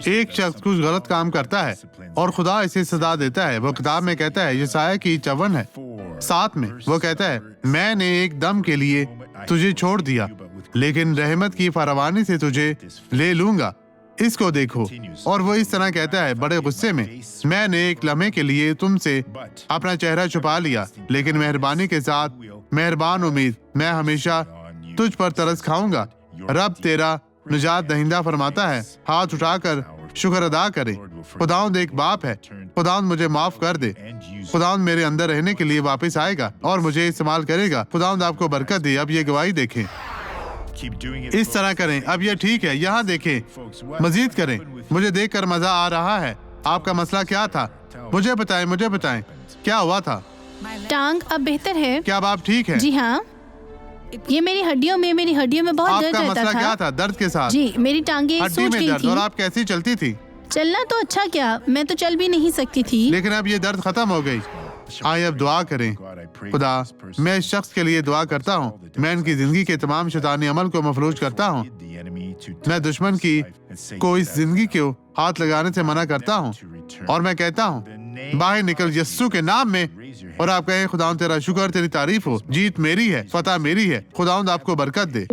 ایک شخص کچھ غلط کام کرتا ہے اور خدا اسے سزا دیتا ہے. وہ کتاب میں کہتا ہے یسایہ کی 54 ہے 7 میں وہ کہتا ہے میں نے ایک دم کے لیے تجھے چھوڑ دیا لیکن رحمت کی فراوانی سے تجھے لے لوں گا. اس کو دیکھو. اور وہ اس طرح کہتا ہے بڑے غصے میں نے ایک لمحے کے لیے تم سے اپنا چہرہ چھپا لیا لیکن مہربانی کے ساتھ مہربان امید میں ہمیشہ تجھ پر ترس کھاؤں گا. رب تیرا نجات دہندہ فرماتا ہے ہاتھ اٹھا کر شکر ادا کرے. خداوند ایک باپ ہے. خداوند مجھے معاف کر دے. خداوند میرے اندر رہنے کے لیے واپس آئے گا اور مجھے استعمال کرے گا. خداوند آپ کو برکت دے. اب یہ گواہی دیکھیں. اس طرح کریں. اب یہ ٹھیک ہے. یہاں دیکھیں. مزید کریں. مجھے دیکھ کر مزہ آ رہا ہے. آپ کا مسئلہ کیا تھا؟ مجھے بتائیں کیا ہوا تھا؟ ٹانگ اب بہتر ہے. کیا اب آپ ٹھیک ہیں؟ جی ہاں. یہ میری ہڈیوں میں بہت درد آپ کا رہتا مسئلہ تھا. کیا تھا؟ درد کے ساتھ؟ جی میری ٹانگیں ہڈی سوج میں گئی درد. تھی. اور آپ کیسی چلتی تھی؟ چلنا تو اچھا کیا میں تو چل بھی نہیں سکتی تھی. لیکن اب یہ درد ختم ہو گئی. آئے اب دعا کریں. خدا میں اس شخص کے لیے دعا کرتا ہوں. میں ان کی زندگی کے تمام شیطانی عمل کو مفلوج کرتا ہوں. میں دشمن کو اس زندگی کو ہاتھ لگانے سے منع کرتا ہوں اور میں کہتا ہوں باہر نکل یسوع کے نام میں. اور آپ کہیں خداوند تیرا شکر تیری تعریف ہو. جیت میری ہے. فتح میری ہے. خداوند آپ کو برکت دے.